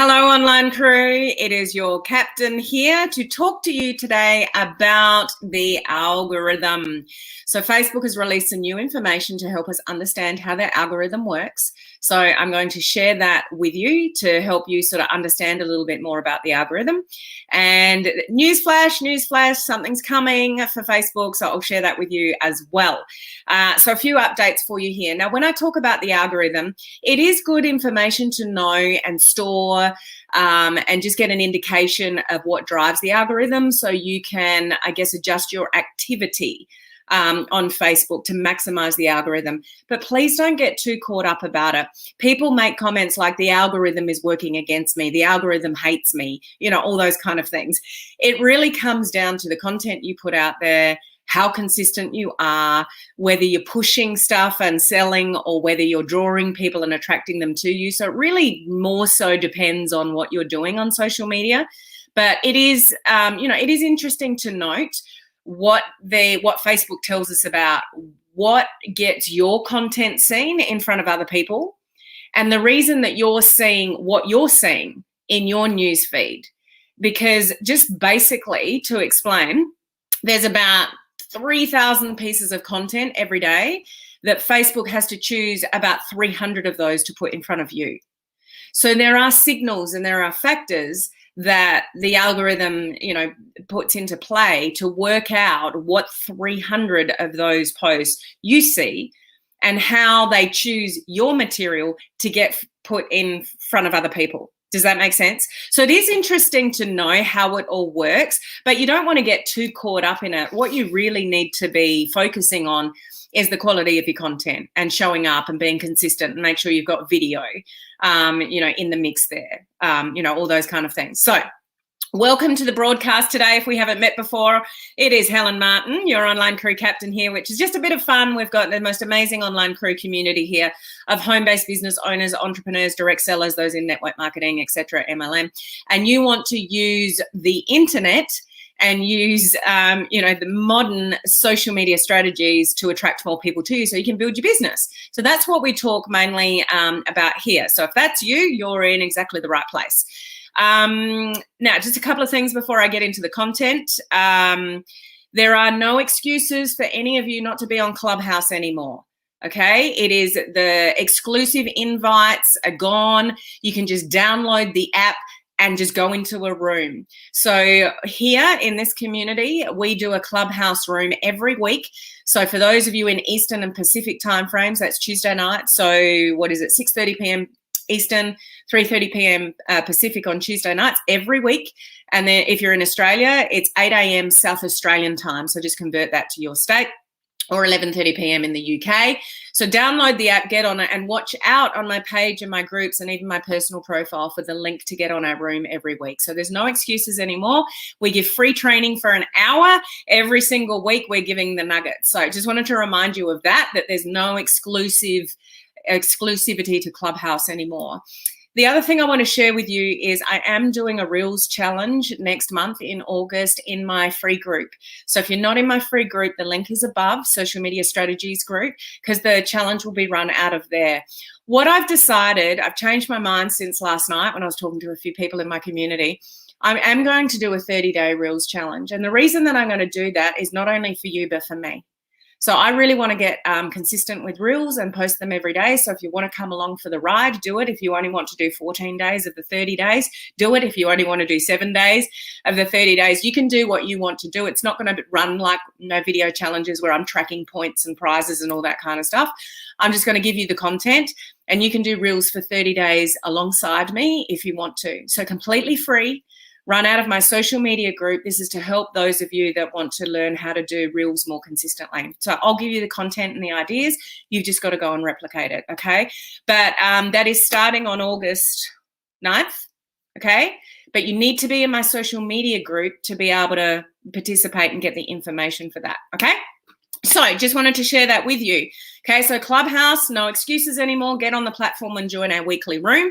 Hello, online crew. It is your captain here to talk to you today about the algorithm. So Facebook has released some new information to help us understand how their algorithm works. So I'm going to share that with you to help you sort of understand a little bit more about the algorithm. And newsflash, something's coming for Facebook. So I'll share that with you as well. So a few updates for you here. Now, when I talk about the algorithm, it is good information to know and store and just get an indication of what drives the algorithm so you can, I guess, adjust your activity on Facebook to maximize the algorithm. But please don't get too caught up about it. People make comments like the algorithm is working against me, the algorithm hates me, all those kind of things. It really comes down to the content you put out there, how consistent you are, whether you're pushing stuff and selling or whether you're drawing people and attracting them to you. So it really more so depends on what you're doing on social media. But it is, it is interesting to note what Facebook tells us about what gets your content seen in front of other people, and the reason that you're seeing what you're seeing in your news feed. Because just basically to explain, there's about 3,000 pieces of content every day that Facebook has to choose about 300 of those to put in front of you. So there are signals and there are factors that the algorithm, puts into play to work out what 300 of those posts you see and how they choose your material to get put in front of other people. Does that make sense? So it is interesting to know how it all works, but you don't want to get too caught up in it. What you really need to be focusing on is the quality of your content and showing up and being consistent and make sure you've got video, in the mix there, all those kind of things. So welcome to the broadcast today. If we haven't met before, it is Helen Martin, your online crew captain here, which is just a bit of fun. We've got the most amazing online crew community here of home-based business owners, entrepreneurs, direct sellers, those in network marketing, etc., MLM. And you want to use the internet and use, the modern social media strategies to attract more people to you so you can build your business. So that's what we talk mainly about here. So if that's you, you're in exactly the right place. Now, just a couple of things before I get into the content. There are no excuses for any of you not to be on Clubhouse anymore. Okay, it is the exclusive invites are gone. You can just download the app and just go into a room. So here in this community, we do a Clubhouse room every week. So for those of you in Eastern and Pacific timeframes, that's Tuesday night. So what is it, 6:30 p.m. Eastern, 3:30 p.m. Pacific on Tuesday nights every week. And then if you're in Australia, it's 8 a.m. South Australian time. So just convert that to your state, or 11:30 p.m. in the UK. So download the app, get on it, and watch out on my page and my groups and even my personal profile for the link to get on our room every week. So there's no excuses anymore. We give free training for an hour every single week. We're giving the nuggets. So just wanted to remind you of that there's no exclusivity to Clubhouse anymore. The other thing I want to share with you is I am doing a Reels challenge next month in August in my free group. So if you're not in my free group, the link is above, Social Media Strategies group, because the challenge will be run out of there. What I've decided, I've changed my mind since last night when I was talking to a few people in my community. I am going to do a 30-day Reels challenge. And the reason that I'm going to do that is not only for you, but for me. So I really want to get consistent with Reels and post them every day. So if you want to come along for the ride, do it. If you only want to do 14 days of the 30 days, do it. If you only want to do 7 days of the 30 days, you can do what you want to do. It's not going to run like video challenges where I'm tracking points and prizes and all that kind of stuff. I'm just going to give you the content, and you can do Reels for 30 days alongside me if you want to. So completely free. Run out of my social media group. This is to help those of you that want to learn how to do Reels more consistently. So I'll give you the content and the ideas. You've just got to go and replicate it, okay? But that is starting on August 9th, okay? But you need to be in my social media group to be able to participate and get the information for that, okay? So just wanted to share that with you. Okay, so Clubhouse, no excuses anymore. Get on the platform and join our weekly room.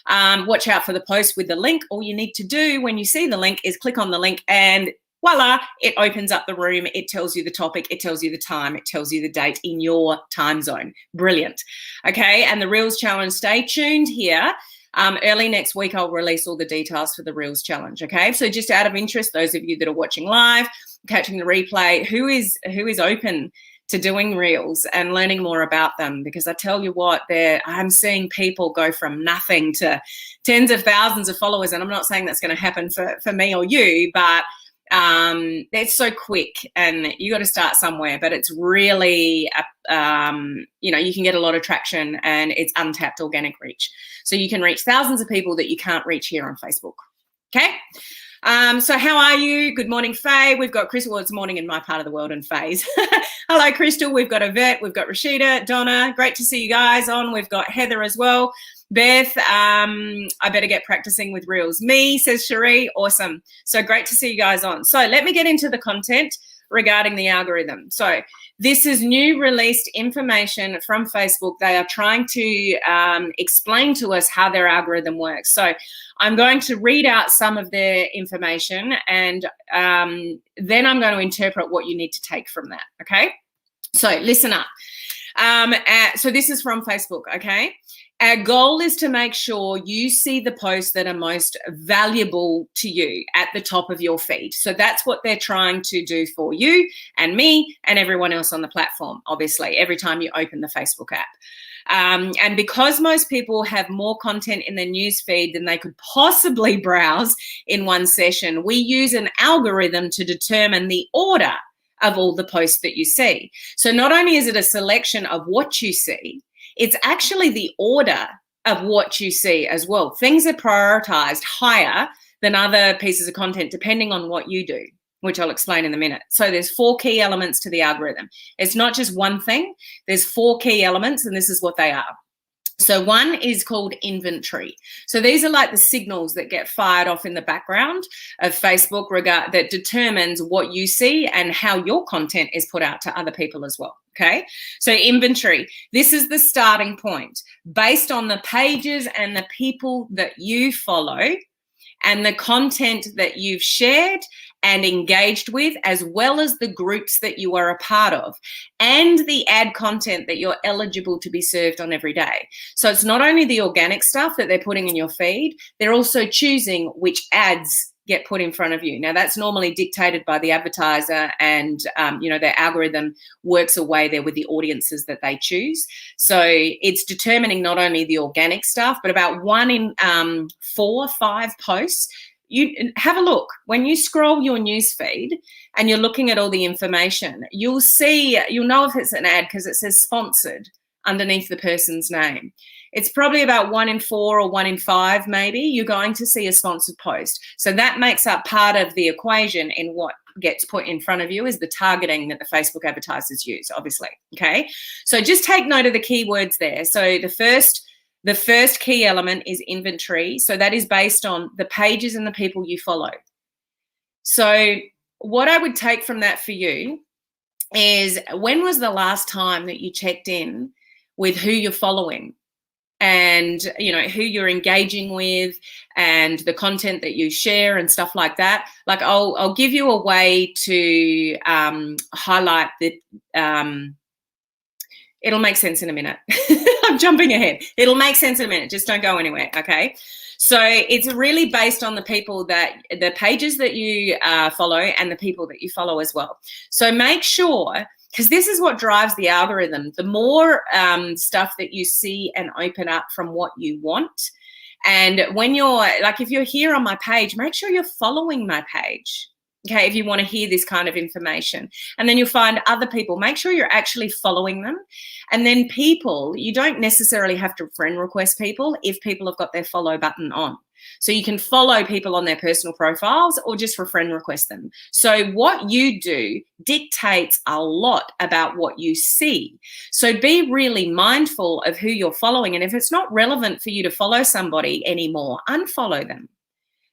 Watch out for the post with the link. All you need to do when you see the link is click on the link and voila, it opens up the room. It tells you the topic. It tells you the time. It tells you the date in your time zone. Brilliant. Okay, and the Reels Challenge, stay tuned here. Early next week, I'll release all the details for the Reels Challenge, okay? So just out of interest, those of you that are watching live, catching the replay, who is open to doing Reels and learning more about them? Because I tell you what, I'm seeing people go from nothing to tens of thousands of followers, and I'm not saying that's going to happen for me or you, but it's so quick, and you got to start somewhere. But it's really, you can get a lot of traction, and it's untapped organic reach. So you can reach thousands of people that you can't reach here on Facebook. Okay. So how are you? Good morning, Faye. We've got Crystal. Well, it's morning in my part of the world and Faye's. Hello, Crystal. We've got Yvette. We've got Rashida, Donna. Great to see you guys on. We've got Heather as well. Beth, I better get practicing with Reels. Me, says Cherie. Awesome. So great to see you guys on. So let me get into the content regarding the algorithm. So this is new released information from Facebook. They are trying to explain to us how their algorithm works. So I'm going to read out some of their information, and then I'm going to interpret what you need to take from that, okay? So listen up. So this is from Facebook, okay? Our goal is to make sure you see the posts that are most valuable to you at the top of your feed. So that's what they're trying to do for you and me and everyone else on the platform, obviously, every time you open the Facebook app. And because most people have more content in their news feed than they could possibly browse in one session, we use an algorithm to determine the order of all the posts that you see. So not only is it a selection of what you see, it's actually the order of what you see as well. Things are prioritized higher than other pieces of content depending on what you do, which I'll explain in a minute. So there's 4 key elements to the algorithm. It's not just one thing. There's 4 key elements, and this is what they are. So one is called inventory. So these are like the signals that get fired off in the background of Facebook that determines what you see and how your content is put out to other people as well. Okay. So inventory, this is the starting point based on the pages and the people that you follow and the content that you've shared and engaged with, as well as the groups that you are a part of, and the ad content that you're eligible to be served on every day. So it's not only the organic stuff that they're putting in your feed, they're also choosing which ads get put in front of you. Now, that's normally dictated by the advertiser, and their algorithm works away there with the audiences that they choose. So it's determining not only the organic stuff, but about 1 in 4 or 5 posts. You have a look. When you scroll your news feed and you're looking at all the information, you'll know if it's an ad because it says sponsored underneath the person's name. It's probably about 1 in 4 or 1 in 5, maybe, you're going to see a sponsored post. So that makes up part of the equation in what gets put in front of you is the targeting that the Facebook advertisers use, obviously, okay? So just take note of the keywords there. So the first key element is inventory. So that is based on the pages and the people you follow. So what I would take from that for you is, when was the last time that you checked in with who you're following and, who you're engaging with and the content that you share and stuff like that? Like I'll give you a way to highlight the, it'll make sense in a minute. I'm jumping ahead. It'll make sense in a minute. Just don't go anywhere, okay? So it's really based on the pages that you follow and the people that you follow as well. So make sure, because this is what drives the algorithm. The more stuff that you see and open up from what you want. And when if you're here on my page, make sure you're following my page. Okay, if you want to hear this kind of information. And then you'll find other people. Make sure you're actually following them. And then people, you don't necessarily have to friend request people if people have got their follow button on. So you can follow people on their personal profiles or just for friend request them. So what you do dictates a lot about what you see. So be really mindful of who you're following. And if it's not relevant for you to follow somebody anymore, unfollow them.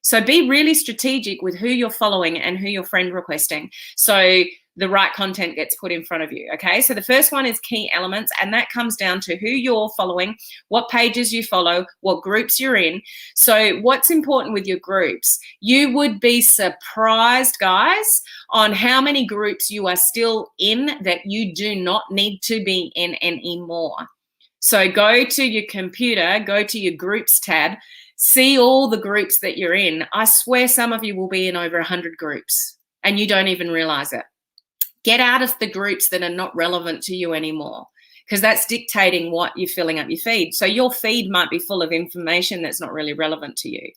So be really strategic with who you're following and who you're friend requesting, so the right content gets put in front of you, okay? So the first one is key elements, and that comes down to who you're following, what pages you follow, what groups you're in. So what's important with your groups? You would be surprised, guys, on how many groups you are still in that you do not need to be in anymore. So go to your computer, go to your groups tab, see all the groups that you're in. I swear some of you will be in over 100 groups and you don't even realize it. Get out of the groups that are not relevant to you anymore, because that's dictating what you're filling up your feed. So your feed might be full of information that's not really relevant to you.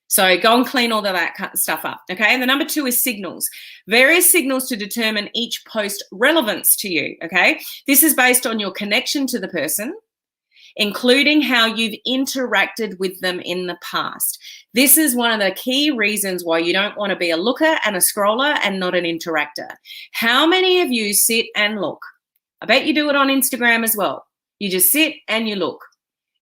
So go and clean all of that stuff up, okay? And the number 2 is signals. Various signals to determine each post relevance to you, okay? This is based on your connection to the person, including how you've interacted with them in the past. This is one of the key reasons why you don't want to be a looker and a scroller and not an interactor. How many of you sit and look? I bet you do it on Instagram as well. You just sit and you look.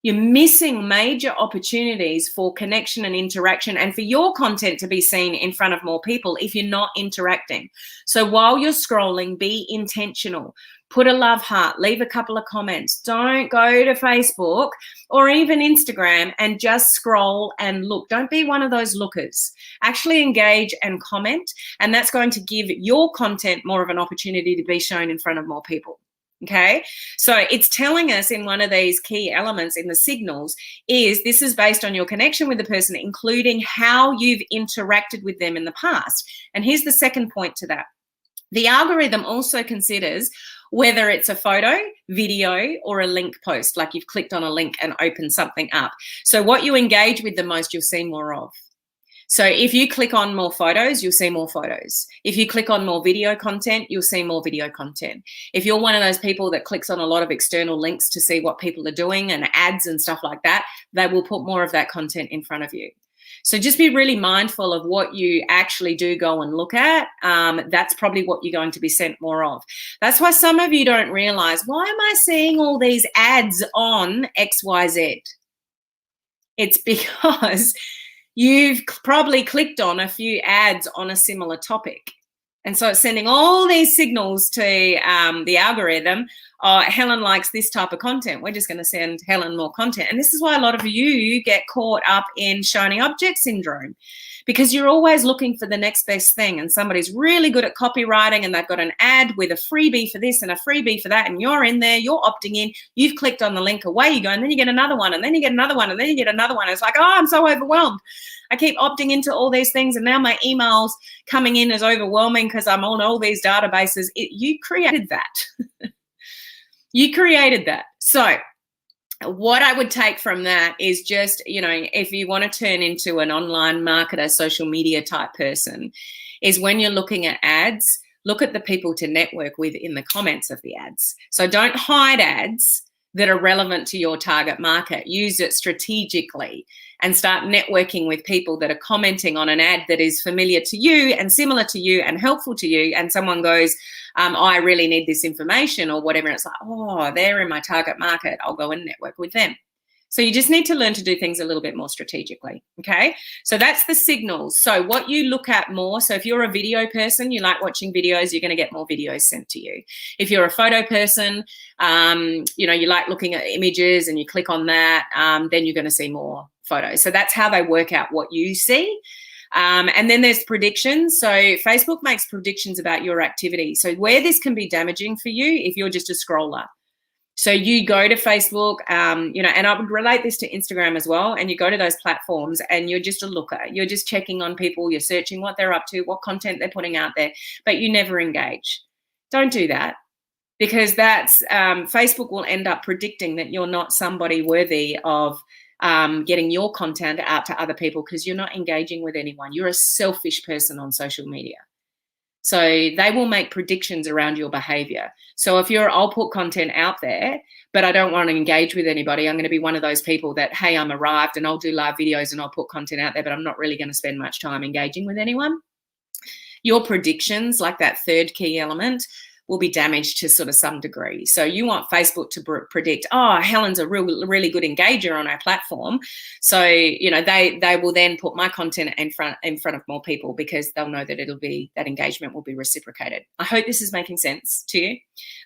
You're missing major opportunities for connection and interaction and for your content to be seen in front of more people if you're not interacting. So while you're scrolling, be intentional. Put a love heart, leave a couple of comments. Don't go to Facebook or even Instagram and just scroll and look. Don't be one of those lookers. Actually engage and comment, and that's going to give your content more of an opportunity to be shown in front of more people. Okay, so it's telling us in one of these key elements in the signals is this is based on your connection with the person, including how you've interacted with them in the past. And here's the second point to that. The algorithm also considers whether it's a photo, video, or a link post, like you've clicked on a link and opened something up. So what you engage with the most, you'll see more of. So if you click on more photos, you'll see more photos. If you click on more video content, you'll see more video content. If you're one of those people that clicks on a lot of external links to see what people are doing and ads and stuff like that, they will put more of that content in front of you. So just be really mindful of what you actually do go and look at. That's probably what you're going to be sent more of. That's why some of you don't realize, why am I seeing all these ads on XYZ? It's because you've probably clicked on a few ads on a similar topic. And so it's sending all these signals to the algorithm. Oh, Helen likes this type of content. We're just going to send Helen more content. And this is why a lot of you get caught up in shiny object syndrome, because you're always looking for the next best thing. And somebody's really good at copywriting and they've got an ad with a freebie for this and a freebie for that. And you're in there, you're opting in, you've clicked on the link, away you go. And then you get another one, and then you get another one, and then you get another one. It's like, oh, I'm so overwhelmed. I keep opting into all these things, and now my emails coming in is overwhelming because I'm on all these databases. You created that. You created that. So what I would take from that is just, if you want to turn into an online marketer, social media type person, is when you're looking at ads, look at the people to network with in the comments of the ads. So don't hide ads that are relevant to your target market. Use it strategically and start networking with people that are commenting on an ad that is familiar to you and similar to you and helpful to you. And someone goes, I really need this information or whatever. And it's like, oh, they're in my target market. I'll go and network with them. So you just need to learn to do things a little bit more strategically, okay? So that's the signals. So what you look at more, so if you're a video person, you like watching videos, you're going to get more videos sent to you. If you're a photo person, you like looking at images and you click on that, then you're going to see more photos. So that's how they work out what you see. And then there's predictions. So Facebook makes predictions about your activity. So where this can be damaging for you if you're just a scroller. So you go to Facebook, and I would relate this to Instagram as well, and you go to those platforms and you're just a looker. You're just checking on people. You're searching what they're up to, what content they're putting out there, but you never engage. Don't do that, because that's Facebook will end up predicting that you're not somebody worthy of getting your content out to other people because you're not engaging with anyone. You're a selfish person on social media. So they will make predictions around your behavior. So if I'll put content out there, but I don't want to engage with anybody, I'm going to be one of those people that, hey, I'm arrived and I'll do live videos and I'll put content out there, but I'm not really going to spend much time engaging with anyone. Your predictions, like that third key element, will be damaged to sort of some degree. So you want Facebook to predict, oh, Helen's a really good engager on our platform. So, they will then put my content in front of more people because they'll know that that engagement will be reciprocated. I hope this is making sense to you.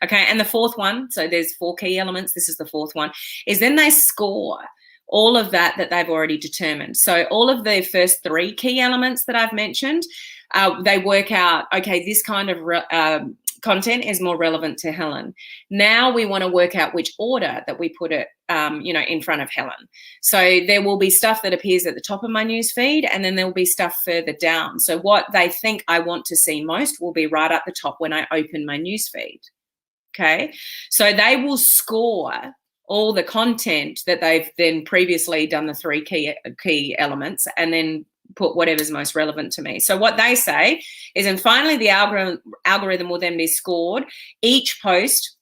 Okay. And the fourth one, so there's 4 key elements. This is the fourth one, is then they score all of that they've already determined. So all of the first 3 key elements that I've mentioned, they work out, okay, this kind of content is more relevant to Helen. Now we want to work out which order that we put it, in front of Helen. So there will be stuff that appears at the top of my news feed, and then there will be stuff further down. So what they think I want to see most will be right up the top when I open my news feed. Okay, so they will score all the content that they've then previously done the 3 key elements, and then put whatever's most relevant to me. So what they say is, and finally the algorithm will then be scored each post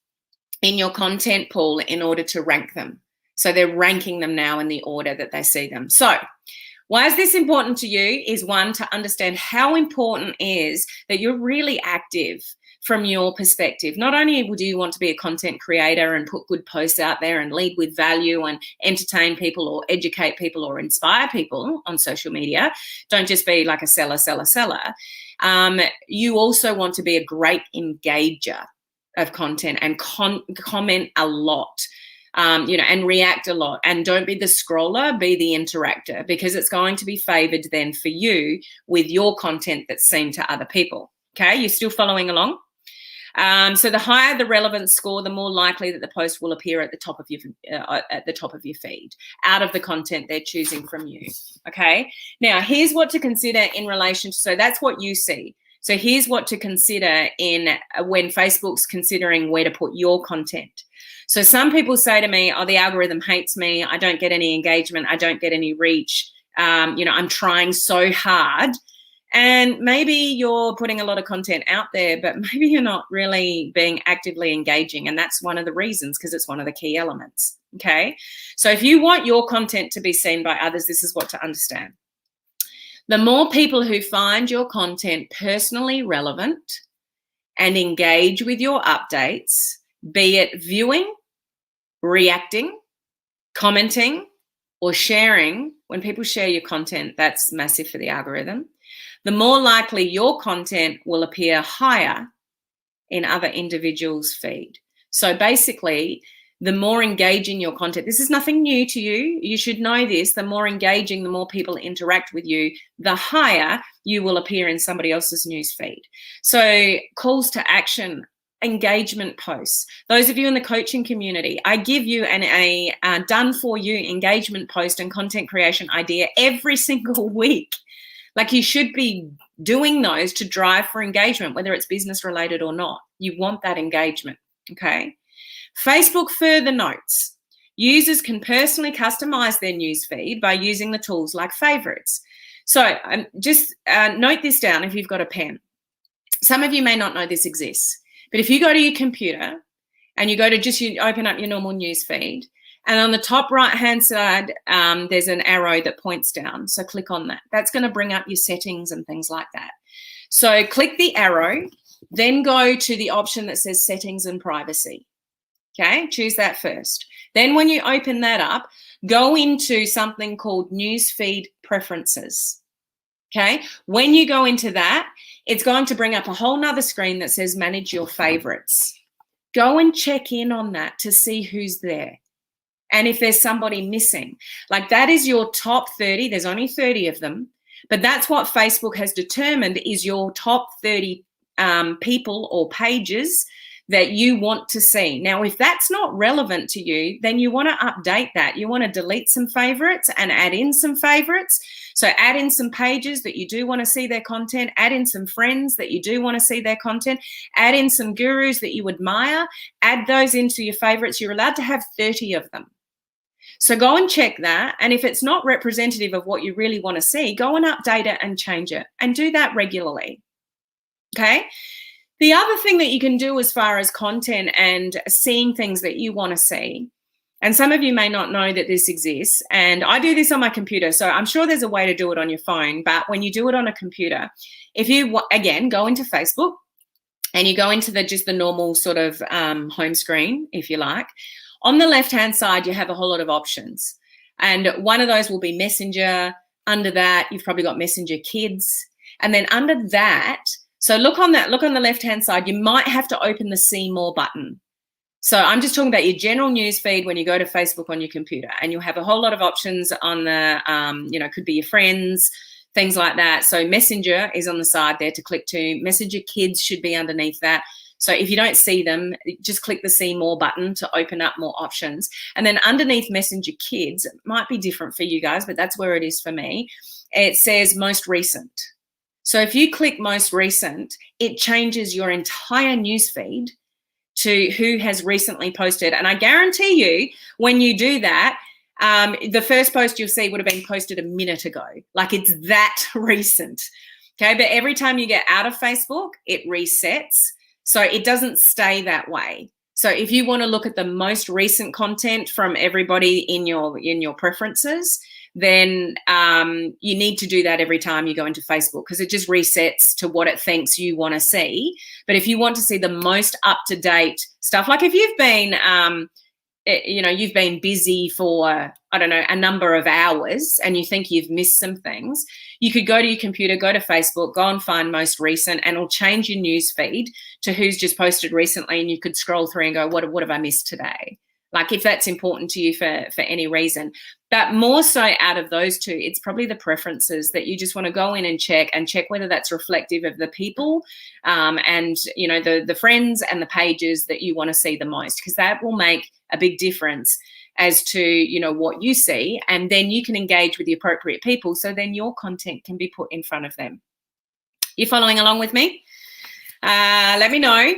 in your content pool in order to rank them. So they're ranking them now in the order that they see them. So why is this important to you is, one, to understand how important it is that you're really active from your perspective. Not only do you want to be a content creator and put good posts out there and lead with value and entertain people or educate people or inspire people on social media, don't just be like a seller. You also want to be a great engager of content and comment a lot, and react a lot. And don't be the scroller, be the interactor, because it's going to be favored then for you with your content that's seen to other people. Okay, you're still following along? So the higher the relevance score, the more likely that the post will appear at the top of your feed, out of the content they're choosing from you. Okay. Now here's what to consider in relation to, so that's what you see. So here's what to consider in when Facebook's considering where to put your content. So some people say to me, oh, the algorithm hates me. I don't get any engagement. I don't get any reach. I'm trying so hard. And maybe you're putting a lot of content out there, but maybe you're not really being actively engaging. And that's one of the reasons, because it's one of the key elements. Okay. So if you want your content to be seen by others, this is what to understand. The more people who find your content personally relevant and engage with your updates, be it viewing, reacting, commenting, or sharing, when people share your content, that's massive for the algorithm. The more likely your content will appear higher in other individuals' feed. So basically, the more engaging your content, this is nothing new to you. You should know this. The more engaging, the more people interact with you, the higher you will appear in somebody else's news feed. So calls to action, engagement posts. Those of you in the coaching community, I give you a done for you engagement post and content creation idea every single week. Like, you should be doing those to drive for engagement, whether it's business related or not. You want that engagement, okay? Facebook further notes, users can personally customize their news feed by using the tools like favorites. So just note this down if you've got a pen. Some of you may not know this exists, but if you go to your computer and you open up your normal news feed, and on the top right-hand side, there's an arrow that points down. So click on that. That's going to bring up your settings and things like that. So click the arrow, then go to the option that says settings and privacy. Okay, choose that first. Then when you open that up, go into something called newsfeed preferences. Okay, when you go into that, it's going to bring up a whole nother screen that says manage your favorites. Go and check in on that to see who's there. And if there's somebody missing, like that is your top 30, there's only 30 of them, but that's what Facebook has determined is your top 30 people or pages that you want to see. Now, if that's not relevant to you, then you want to update that. You want to delete some favorites and add in some favorites. So add in some pages that you do want to see their content, add in some friends that you do want to see their content, add in some gurus that you admire, add those into your favorites. You're allowed to have 30 of them. So go and check that. And if it's not representative of what you really want to see, go and update it and change it, and do that regularly. Okay. The other thing that you can do as far as content and seeing things that you want to see, and some of you may not know that this exists, and I do this on my computer, so I'm sure there's a way to do it on your phone, but when you do it on a computer, if you, again, go into Facebook and you go into just the normal sort of home screen, if you like, on the left-hand side, you have a whole lot of options. And one of those will be Messenger. Under that, you've probably got Messenger Kids. And then under that, so look on the left-hand side, you might have to open the See More button. So I'm just talking about your general news feed when you go to Facebook on your computer, and you'll have a whole lot of options on the, could be your friends, things like that. So Messenger is on the side there to click to. Messenger Kids should be underneath that. So if you don't see them, just click the see more button to open up more options. And then underneath Messenger Kids, it might be different for you guys, but that's where it is for me. It says most recent. So if you click most recent, it changes your entire newsfeed to who has recently posted. And I guarantee you, when you do that, the first post you'll see would have been posted a minute ago. Like, it's that recent. Okay, but every time you get out of Facebook, it resets. So it doesn't stay that way. So if you want to look at the most recent content from everybody in your preferences, then you need to do that every time you go into Facebook, because it just resets to what it thinks you want to see. But if you want to see the most up-to-date stuff, like if you've been you've been busy for, I don't know, a number of hours and you think you've missed some things, you could go to your computer, go to Facebook, go and find most recent, and it'll change your news feed to who's just posted recently, and you could scroll through and go, what have I missed today? Like, if that's important to you for any reason. But more so out of those two, it's probably the preferences that you just want to go in and check whether that's reflective of the people and, you know, the friends and the pages that you want to see the most, because that will make a big difference as to, you know, what you see. And then you can engage with the appropriate people, so then your content can be put in front of them. You following along with me? Let me know.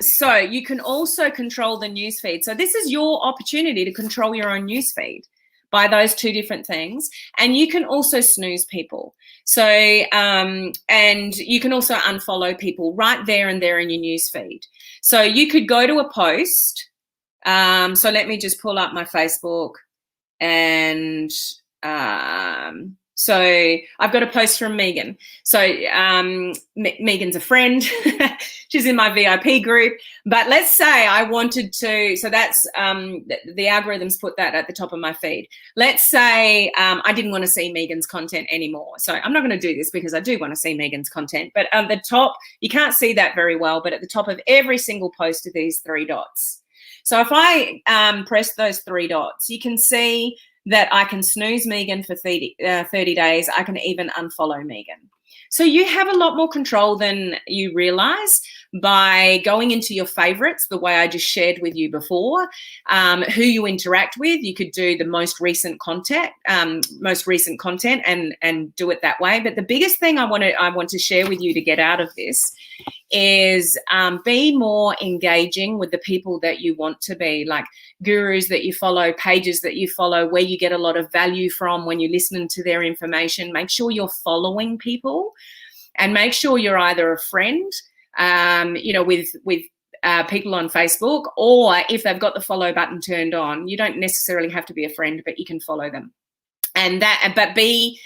So you can also control the newsfeed. So this is your opportunity to control your own newsfeed by those two different things. And you can also snooze people. So, and you can also unfollow people right there and there in your newsfeed. So you could go to a post. So let me just pull up my Facebook, and so I've got a post from Megan. So Megan's a friend. She's in my VIP group. But let's say I wanted to, so that's the algorithms put that at the top of my feed. Let's say I didn't want to see Megan's content anymore. So I'm not going to do this because I do want to see Megan's content. But at the top, you can't see that very well, but at the top of every single post are these three dots. So if I press those three dots, you can see that I can snooze Megan for 30 days. I can even unfollow Megan. So you have a lot more control than you realize by going into your favorites, the way I just shared with you before, who you interact with. You could do the most recent content and do it that way. But the biggest thing I want to share with you to get out of this is be more engaging with the people that you want to be, like gurus that you follow, pages that you follow, where you get a lot of value from when you're listening to their information. Make sure you're following people, and make sure you're either a friend, with people on Facebook, or if they've got the follow button turned on, you don't necessarily have to be a friend, but you can follow them. But be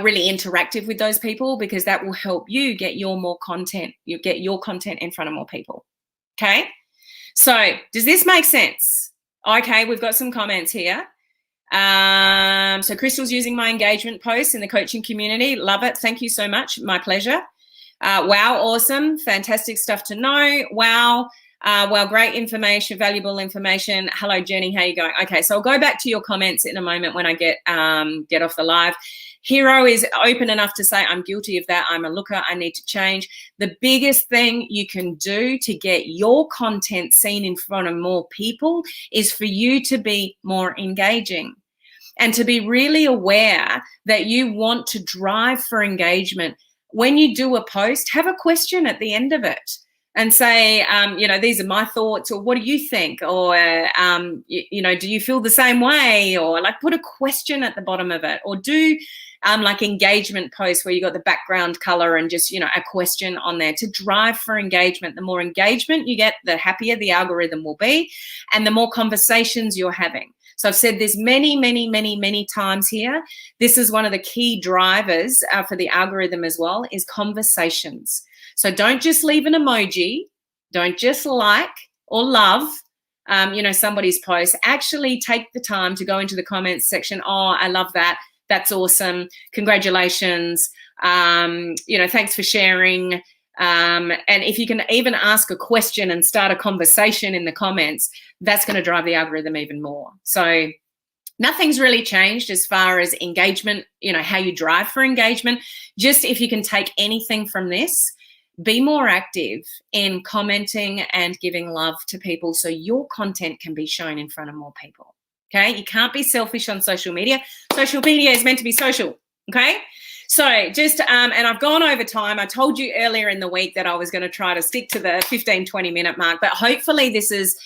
really interactive with those people, because that will help you get your content in front of more people. Okay, so does this make sense? Okay, we've got some comments here. So Crystal's using my engagement posts in the coaching community. Love it. Thank you so much. My pleasure. Wow, awesome. Fantastic stuff to know. Wow. Well, great information, valuable information. Hello, Jenny. How you going? Okay, so I'll go back to your comments in a moment when I get off the live. Hero is open enough to say, I'm guilty of that. I'm a looker. I need to change. The biggest thing you can do to get your content seen in front of more people is for you to be more engaging, and to be really aware that you want to drive for engagement. When you do a post, have a question at the end of it and say, these are my thoughts, or what do you think? Or, do you feel the same way? Or like put a question at the bottom of it, or do like engagement posts where you got the background color and just, a question on there to drive for engagement. The more engagement you get, the happier the algorithm will be, and the more conversations you're having. So I've said this many, many, many, many times here. This is one of the key drivers for the algorithm as well, is conversations. So don't just leave an emoji. Don't just like or love, somebody's post. Actually take the time to go into the comments section. Oh, I love that. That's awesome. Congratulations. Thanks for sharing. And if you can even ask a question and start a conversation in the comments, that's going to drive the algorithm even more. So nothing's really changed as far as engagement, how you drive for engagement. Just if you can take anything from this, be more active in commenting and giving love to people so your content can be shown in front of more people. Okay, you can't be selfish on social media. Social media is meant to be social. Okay, so just, and I've gone over time. I told you earlier in the week that I was going to try to stick to the 15-20 minute mark, but hopefully this is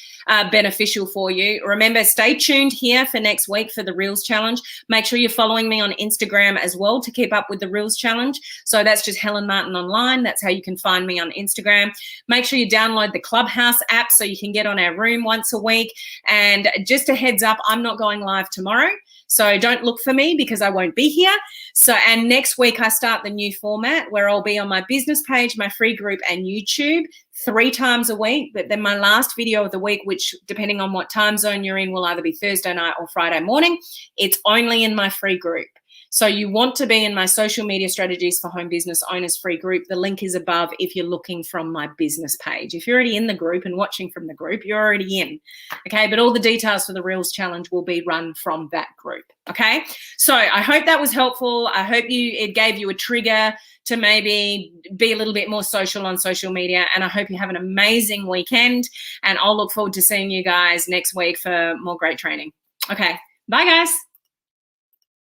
beneficial for you. Remember, stay tuned here for next week for the Reels Challenge. Make sure you're following me on Instagram as well to keep up with the Reels Challenge. So that's just Helen Martin Online. That's how you can find me on Instagram. Make sure you download the Clubhouse app so you can get on our room once a week. And just a heads up, I'm not going live tomorrow. So don't look for me because I won't be here. So, and next week I start the new format where I'll be on my business page, my free group, and YouTube 3 times a week. But then my last video of the week, which depending on what time zone you're in, will either be Thursday night or Friday morning. It's only in my free group. So you want to be in my social media strategies for home business owners free group. The link is above if you're looking from my business page. If you're already in the group and watching from the group, you're already in. Okay, but all the details for the Reels Challenge will be run from that group. Okay, so I hope that was helpful. I hope it gave you a trigger to maybe be a little bit more social on social media. And I hope you have an amazing weekend. And I'll look forward to seeing you guys next week for more great training. Okay, bye guys.